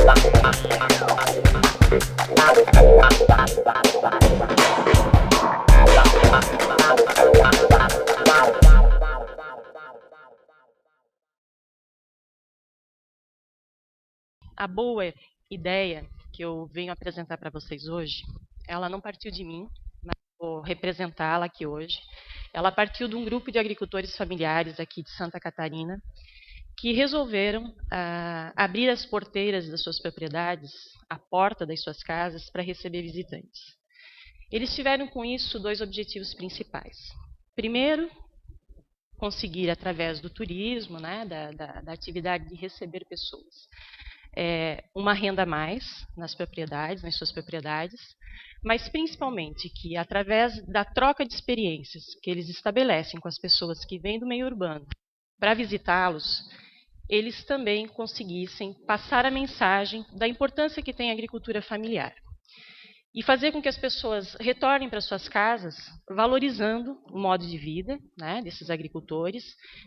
A boa ideia que eu venho apresentar para vocês hoje, ela não partiu de mim, mas vou representá-la aqui hoje. Ela partiu de um grupo de agricultores familiares aqui de Santa Catarina, que resolveram abrir as porteiras das suas propriedades, a porta das suas casas, para receber visitantes. Eles tiveram com isso dois objetivos principais. Primeiro, conseguir, através do turismo, né, da atividade de receber pessoas, uma renda a mais nas propriedades, nas suas propriedades, mas principalmente que, através da troca de experiências que eles estabelecem com as pessoas que vêm do meio urbano para visitá-los, eles também conseguissem passar a mensagem da importância que tem a agricultura familiar e fazer com que as pessoas retornem para suas casas valorizando o modo de vida, né, desses agricultores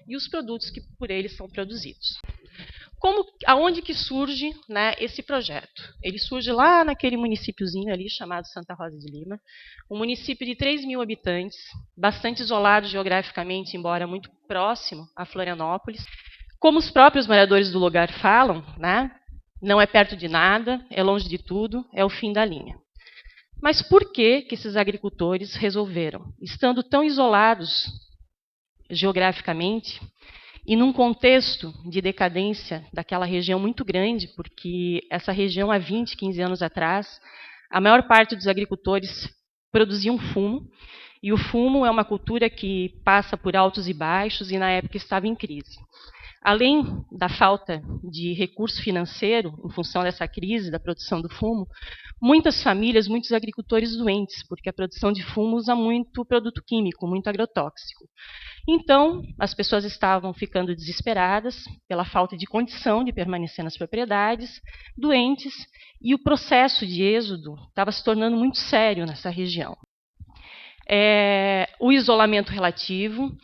e os produtos que por eles são produzidos. Aonde que surge, né, esse projeto? Ele surge lá naquele municípiozinho ali chamado Santa Rosa de Lima, um município de 3.000 habitantes, bastante isolado geograficamente, embora muito próximo a Florianópolis. Como os próprios moradores do lugar falam, né, não é perto de nada, é longe de tudo, é o fim da linha. Mas por que esses agricultores resolveram, estando tão isolados geograficamente, e num contexto de decadência daquela região muito grande, porque essa região, há 20, 15 anos atrás, a maior parte dos agricultores produziam fumo, e o fumo é uma cultura que passa por altos e baixos, e na época estava em crise. Além da falta de recurso financeiro, em função dessa crise da produção do fumo, muitas famílias, muitos agricultores doentes, porque a produção de fumo usa muito produto químico, muito agrotóxico. Então, as pessoas estavam ficando desesperadas pela falta de condição de permanecer nas propriedades, doentes, e o processo de êxodo estava se tornando muito sério nessa região. O isolamento relativo,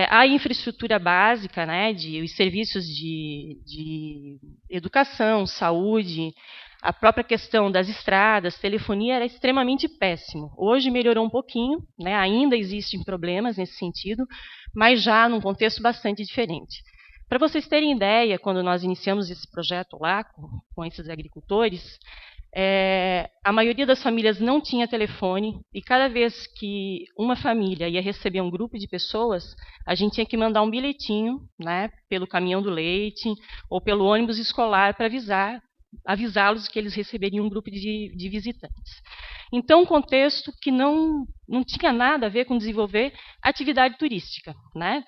a infraestrutura básica, né, os serviços de educação, saúde, a própria questão das estradas, telefonia era extremamente péssimo. Hoje melhorou um pouquinho, né, ainda existem problemas nesse sentido, mas já num contexto bastante diferente. Para vocês terem ideia, quando nós iniciamos esse projeto lá com esses agricultores, a maioria das famílias não tinha telefone, e cada vez que uma família ia receber um grupo de pessoas, a gente tinha que mandar um bilhetinho, né, pelo caminhão do leite ou pelo ônibus escolar para avisá-los que eles receberiam um grupo de visitantes. Então, um contexto que não tinha nada a ver com desenvolver atividade turística, né?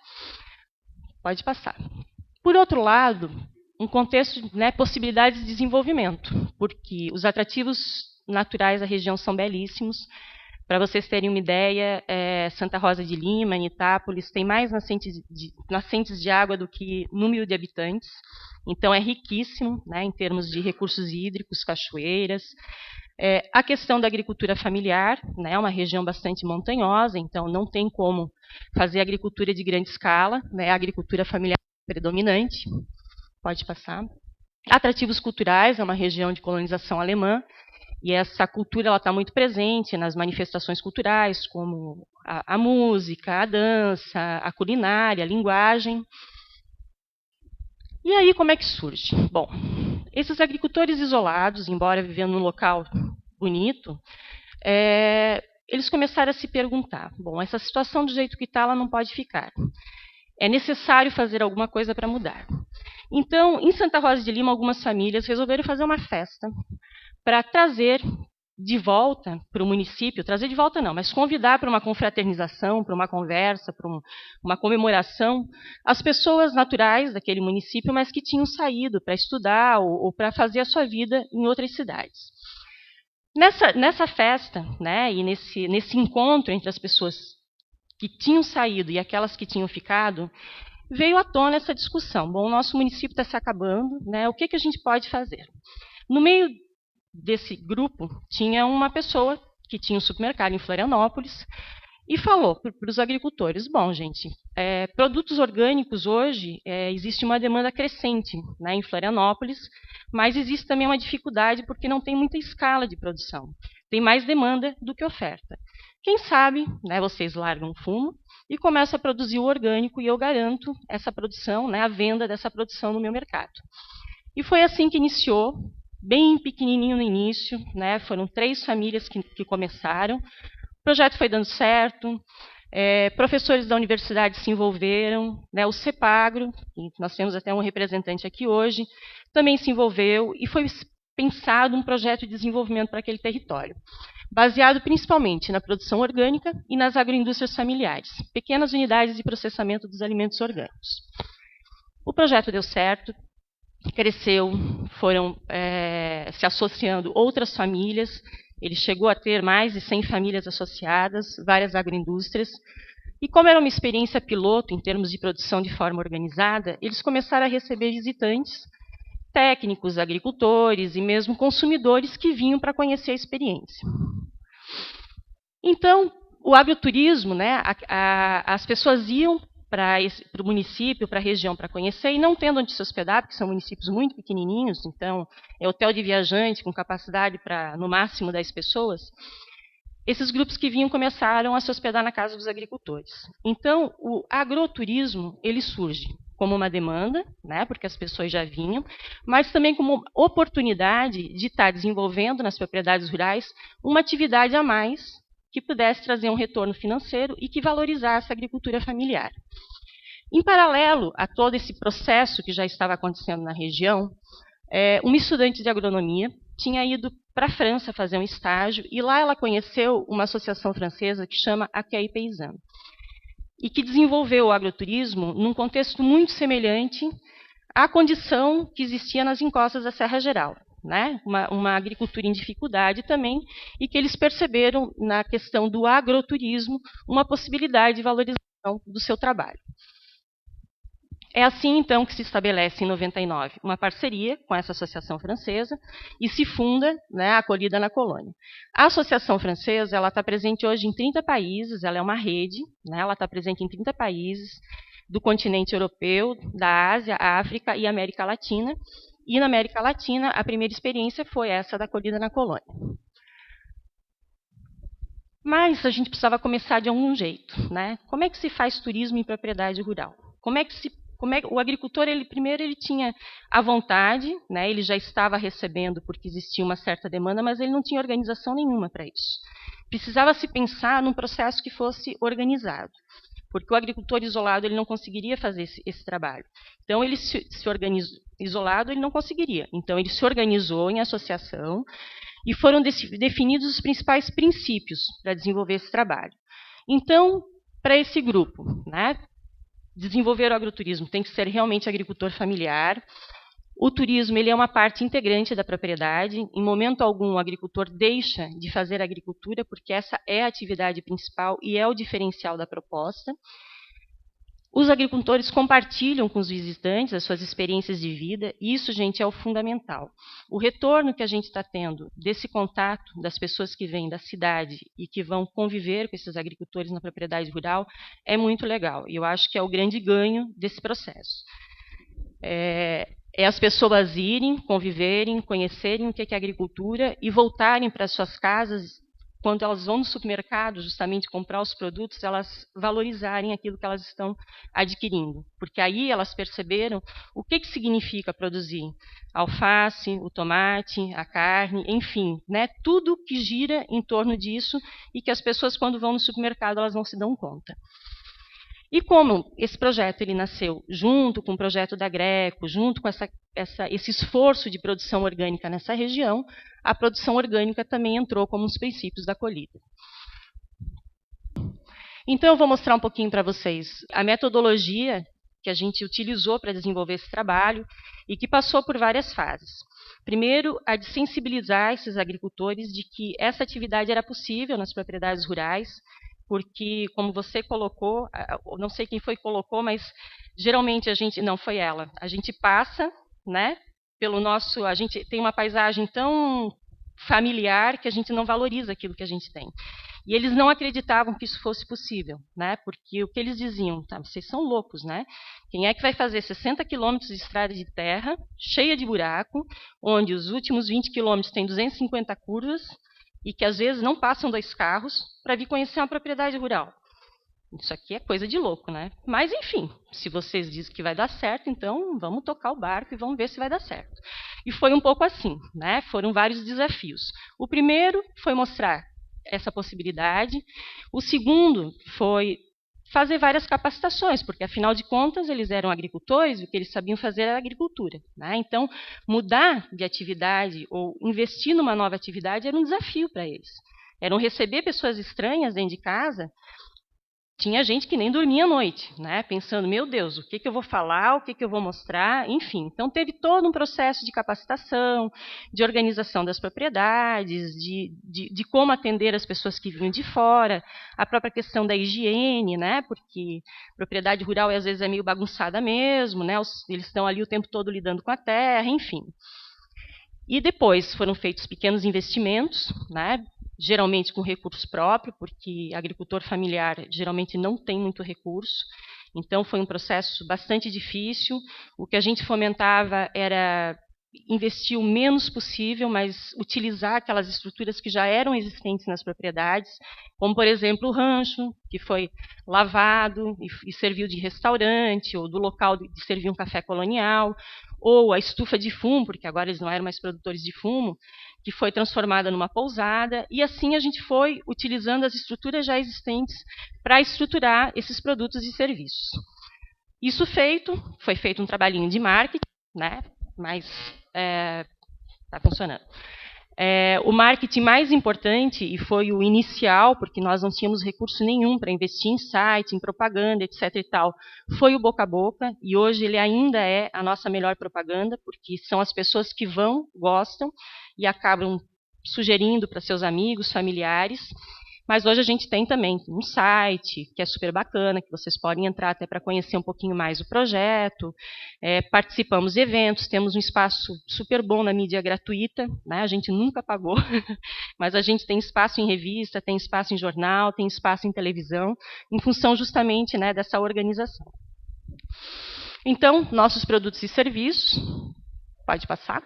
Pode passar. Por outro lado, um contexto, né, possibilidades de desenvolvimento, porque os atrativos naturais da região são belíssimos. Para vocês terem uma ideia, Santa Rosa de Lima, Anitápolis, tem mais nascentes de água do que número de habitantes. Então, é riquíssimo, né, em termos de recursos hídricos, cachoeiras. A questão da agricultura familiar, né, é uma região bastante montanhosa, então não tem como fazer agricultura de grande escala, né, a agricultura familiar é predominante. Pode passar. Atrativos culturais, é uma região de colonização alemã, e essa cultura está muito presente nas manifestações culturais, como a música, a dança, a culinária, a linguagem. E aí, como é que surge? Bom, esses agricultores isolados, embora vivendo num local bonito, eles começaram a se perguntar, bom, essa situação do jeito que está, ela não pode ficar. É necessário fazer alguma coisa para mudar. Então, em Santa Rosa de Lima, algumas famílias resolveram fazer uma festa para trazer de volta para o município, trazer de volta não, mas convidar para uma confraternização, para uma conversa, para uma comemoração, as pessoas naturais daquele município, mas que tinham saído para estudar ou para fazer a sua vida em outras cidades. Nessa festa, né, e nesse encontro entre as pessoas que tinham saído e aquelas que tinham ficado, veio à tona essa discussão. Bom, o nosso município está se acabando, né, o que a gente pode fazer? No meio desse grupo, tinha uma pessoa que tinha um supermercado em Florianópolis e falou para os agricultores, bom, gente, produtos orgânicos hoje, existe uma demanda crescente, né, em Florianópolis, mas existe também uma dificuldade porque não tem muita escala de produção. Tem mais demanda do que oferta. Quem sabe, né, vocês largam o fumo e começam a produzir o orgânico e eu garanto essa produção, né, a venda dessa produção no meu mercado. E foi assim que iniciou, bem pequenininho no início, né, foram 3 famílias que começaram. O projeto foi dando certo, professores da universidade se envolveram, né, o CEPAGRO, nós temos até um representante aqui hoje, também se envolveu e foi pensado um projeto de desenvolvimento para aquele território, baseado principalmente na produção orgânica e nas agroindústrias familiares, pequenas unidades de processamento dos alimentos orgânicos. O projeto deu certo, cresceu, foram se associando outras famílias, ele chegou a ter mais de 100 famílias associadas, várias agroindústrias, e como era uma experiência piloto em termos de produção de forma organizada, eles começaram a receber visitantes, técnicos, agricultores e mesmo consumidores que vinham para conhecer a experiência. Então, o agroturismo, né, as pessoas iam para o município, para a região, para conhecer, e não tendo onde se hospedar, porque são municípios muito pequenininhos, então é hotel de viajante com capacidade para, no máximo, 10 pessoas, esses grupos que vinham começaram a se hospedar na casa dos agricultores. Então, o agroturismo, ele surge como uma demanda, né, porque as pessoas já vinham, mas também como oportunidade de estar desenvolvendo nas propriedades rurais uma atividade a mais que pudesse trazer um retorno financeiro e que valorizasse a agricultura familiar. Em paralelo a todo esse processo que já estava acontecendo na região, uma estudante de agronomia tinha ido para a França fazer um estágio e lá ela conheceu uma associação francesa que chama Accueil Paysan e que desenvolveu o agroturismo num contexto muito semelhante à condição que existia nas encostas da Serra Geral. Né? Uma agricultura em dificuldade também, e que eles perceberam na questão do agroturismo uma possibilidade de valorização do seu trabalho. É assim, então, que se estabelece, em 99, uma parceria com essa associação francesa e se funda, né, a Acolhida na Colônia. A associação francesa está presente hoje em 30 países, ela é uma rede, né, ela está presente em 30 países do continente europeu, da Ásia, África e América Latina. E na América Latina, a primeira experiência foi essa da Acolhida na Colônia. Mas a gente precisava começar de algum jeito. Né? Como é que se faz turismo em propriedade rural? O agricultor, primeiro, ele tinha a vontade, né? Ele já estava recebendo porque existia uma certa demanda, mas ele não tinha organização nenhuma para isso. Precisava se pensar num processo que fosse organizado, porque o agricultor isolado ele não conseguiria fazer esse trabalho. Então, ele se organizou isolado, ele não conseguiria. Então, ele se organizou em associação e foram definidos os principais princípios para desenvolver esse trabalho. Então, para esse grupo, né, desenvolver o agroturismo tem que ser realmente agricultor familiar. O turismo ele é uma parte integrante da propriedade. Em momento algum, o agricultor deixa de fazer agricultura, porque essa é a atividade principal e é o diferencial da proposta. Os agricultores compartilham com os visitantes as suas experiências de vida, e isso, gente, é o fundamental. O retorno que a gente está tendo desse contato das pessoas que vêm da cidade e que vão conviver com esses agricultores na propriedade rural é muito legal, e eu acho que é o grande ganho desse processo. É as pessoas irem, conviverem, conhecerem o que é agricultura e voltarem para as suas casas. Quando elas vão no supermercado justamente comprar os produtos, elas valorizarem aquilo que elas estão adquirindo. Porque aí elas perceberam o que significa produzir a alface, o tomate, a carne, enfim, né, tudo que gira em torno disso e que as pessoas, quando vão no supermercado, elas não se dão conta. E como esse projeto ele nasceu junto com o projeto da Greco, junto com esse esforço de produção orgânica nessa região, a produção orgânica também entrou como um dos princípios da acolhida. Então, eu vou mostrar um pouquinho para vocês a metodologia que a gente utilizou para desenvolver esse trabalho e que passou por várias fases. Primeiro, a de sensibilizar esses agricultores de que essa atividade era possível nas propriedades rurais, porque, como você colocou, não sei quem foi que colocou, mas geralmente a gente, não foi ela, a gente passa, né, a gente tem uma paisagem tão familiar que a gente não valoriza aquilo que a gente tem. E eles não acreditavam que isso fosse possível, né? Porque o que eles diziam, tá, vocês são loucos, né? Quem é que vai fazer 60 quilômetros de estrada de terra, cheia de buraco, onde os últimos 20 quilômetros têm 250 curvas, e que às vezes não passam 2 carros, para vir conhecer uma propriedade rural? Isso aqui é coisa de louco, né? Mas, enfim, se vocês dizem que vai dar certo, então vamos tocar o barco e vamos ver se vai dar certo. E foi um pouco assim, né? Foram vários desafios. O primeiro foi mostrar essa possibilidade. O segundo foi fazer várias capacitações, porque, afinal de contas, eles eram agricultores e o que eles sabiam fazer era agricultura, né? Então, mudar de atividade ou investir numa nova atividade era um desafio para eles. Eram receber pessoas estranhas dentro de casa. Tinha gente que nem dormia à noite, né? Pensando, meu Deus, o que eu vou falar, o que eu vou mostrar, enfim. Então, teve todo um processo de capacitação, de organização das propriedades, de como atender as pessoas que vinham de fora, a própria questão da higiene, né? Porque propriedade rural, às vezes, é meio bagunçada mesmo, né? Eles estão ali o tempo todo lidando com a terra, enfim. E depois foram feitos pequenos investimentos, né? Geralmente com recurso próprio, porque agricultor familiar geralmente não tem muito recurso. Então, foi um processo bastante difícil. O que a gente fomentava era investir o menos possível, mas utilizar aquelas estruturas que já eram existentes nas propriedades, como, por exemplo, o rancho, que foi lavado e serviu de restaurante, ou do local de servir um café colonial, ou a estufa de fumo, porque agora eles não eram mais produtores de fumo, que foi transformada numa pousada, e assim a gente foi utilizando as estruturas já existentes para estruturar esses produtos e serviços. Isso feito, foi feito um trabalhinho de marketing, né? Mas está funcionando. O marketing mais importante, e foi o inicial, porque nós não tínhamos recurso nenhum para investir em site, em propaganda, etc. e tal, foi o boca a boca, e hoje ele ainda é a nossa melhor propaganda, porque são as pessoas que vão, gostam, e acabam sugerindo para seus amigos, familiares. Mas hoje a gente tem também um site, que é super bacana, que vocês podem entrar até para conhecer um pouquinho mais o projeto. Participamos de eventos, temos um espaço super bom na mídia gratuita, né? A gente nunca pagou, mas a gente tem espaço em revista, tem espaço em jornal, tem espaço em televisão, em função justamente, né, dessa organização. Então, nossos produtos e serviços, pode passar.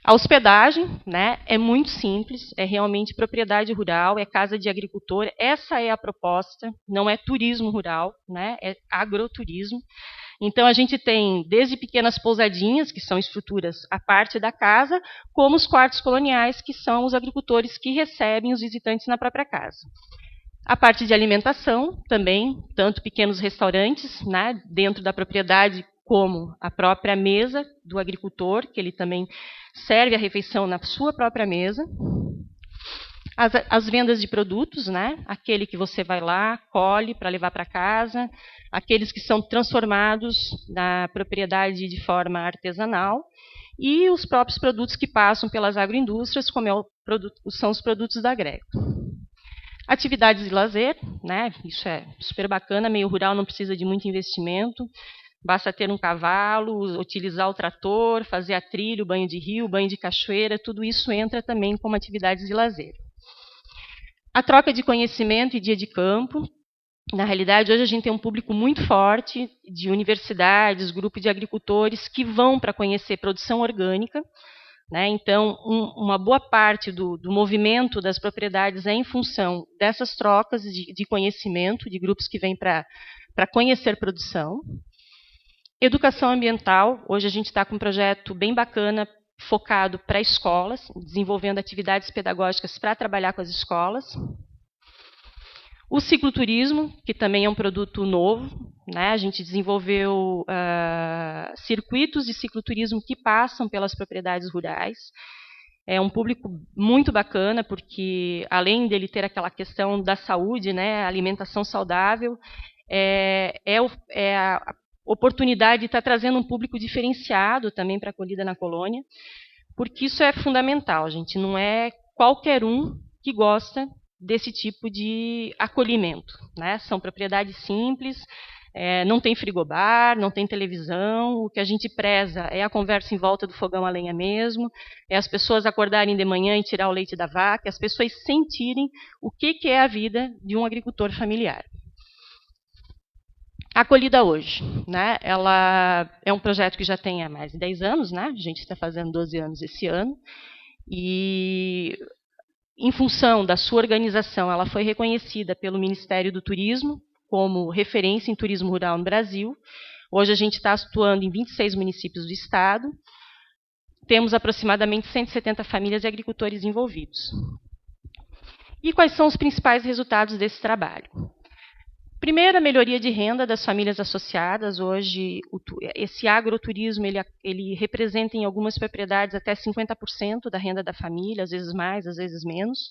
A hospedagem, né, é muito simples, é realmente propriedade rural, é casa de agricultor, essa é a proposta, não é turismo rural, né, é agroturismo. Então, a gente tem desde pequenas pousadinhas, que são estruturas à parte da casa, como os quartos coloniais, que são os agricultores que recebem os visitantes na própria casa. A parte de alimentação também, tanto pequenos restaurantes, né, dentro da propriedade, como a própria mesa do agricultor, que ele também serve a refeição na sua própria mesa. As vendas de produtos, né? Aquele que você vai lá, colhe para levar para casa, aqueles que são transformados na propriedade de forma artesanal, e os próprios produtos que passam pelas agroindústrias, como são os produtos da Greco. Atividades de lazer, né? Isso é super bacana, meio rural não precisa de muito investimento, basta ter um cavalo, utilizar o trator, fazer a trilha, o banho de rio, o banho de cachoeira, tudo isso entra também como atividades de lazer. A troca de conhecimento e dia de campo. Na realidade, hoje a gente tem um público muito forte de universidades, grupos de agricultores que vão para conhecer produção orgânica, né? Então, uma boa parte do movimento das propriedades é em função dessas trocas de conhecimento, de grupos que vêm para conhecer produção. Educação ambiental, hoje a gente está com um projeto bem bacana, focado para escolas, desenvolvendo atividades pedagógicas para trabalhar com as escolas. O cicloturismo, que também é um produto novo, né? A gente desenvolveu circuitos de cicloturismo que passam pelas propriedades rurais. É um público muito bacana, porque além dele ter aquela questão da saúde, né, alimentação saudável, a oportunidade de estar trazendo um público diferenciado também para a acolhida na colônia, porque isso é fundamental, gente. Não é qualquer um que gosta desse tipo de acolhimento, né? São propriedades simples, Não tem frigobar, não tem televisão, o que a gente preza é a conversa em volta do fogão a lenha mesmo, é as pessoas acordarem de manhã e tirar o leite da vaca, as pessoas sentirem o que é a vida de um agricultor familiar. Acolhida hoje, né? Ela é um projeto que já tem há mais de 10 anos, né? A gente está fazendo 12 anos esse ano, e em função da sua organização, ela foi reconhecida pelo Ministério do Turismo como referência em turismo rural no Brasil. Hoje a gente está atuando em 26 municípios do estado. Temos aproximadamente 170 famílias e agricultores envolvidos. E quais são os principais resultados desse trabalho? Primeiro, a melhoria de renda das famílias associadas. Hoje, esse agroturismo ele representa em algumas propriedades até 50% da renda da família, às vezes mais, às vezes menos.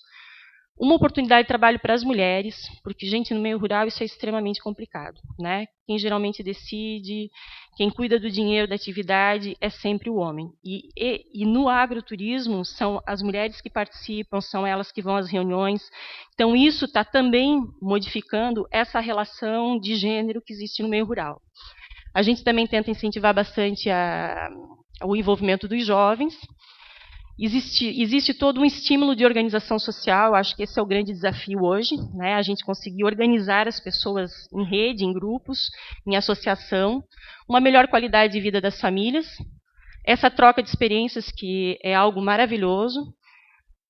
Uma oportunidade de trabalho para as mulheres, porque, gente, no meio rural isso é extremamente complicado, né? Quem geralmente decide, quem cuida do dinheiro da atividade é sempre o homem. E no agroturismo são as mulheres que participam, são elas que vão às reuniões. Então isso está também modificando essa relação de gênero que existe no meio rural. A gente também tenta incentivar bastante o envolvimento dos jovens. Existe todo um estímulo de organização social, acho que esse é o grande desafio hoje, né? A gente conseguir organizar as pessoas em rede, em grupos, em associação, uma melhor qualidade de vida das famílias, essa troca de experiências que é algo maravilhoso,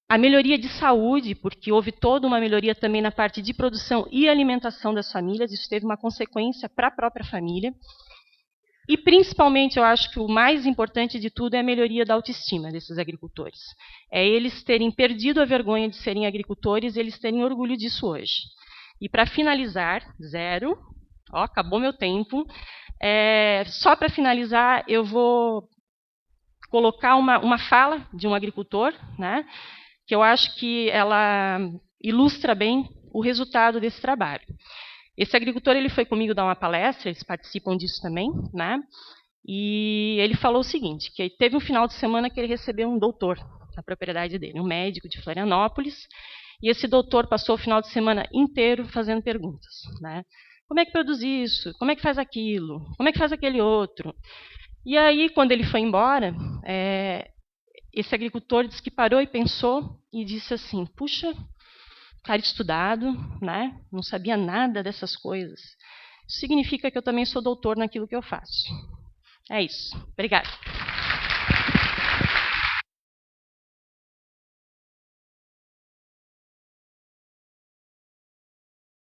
a melhoria de saúde, porque houve toda uma melhoria também na parte de produção e alimentação das famílias, isso teve uma consequência para a própria família. E, principalmente, eu acho que o mais importante de tudo é a melhoria da autoestima desses agricultores. É eles terem perdido a vergonha de serem agricultores, eles terem orgulho disso hoje. E, para finalizar, acabou meu tempo. Só para finalizar, eu vou colocar uma fala de um agricultor, né, que eu acho que ela ilustra bem o resultado desse trabalho. Esse agricultor ele foi comigo dar uma palestra, eles participam disso também, né? E ele falou o seguinte, que teve um final de semana que ele recebeu um doutor na propriedade dele, um médico de Florianópolis, e esse doutor passou o final de semana inteiro fazendo perguntas, né? Como é que produz isso? Como é que faz aquilo? Como é que faz aquele outro? E aí, quando ele foi embora, esse agricultor disse que parou e pensou e disse assim, puxa, cara estudado, né? Não sabia nada dessas coisas. Isso significa que eu também sou doutor naquilo que eu faço. É isso. Obrigada.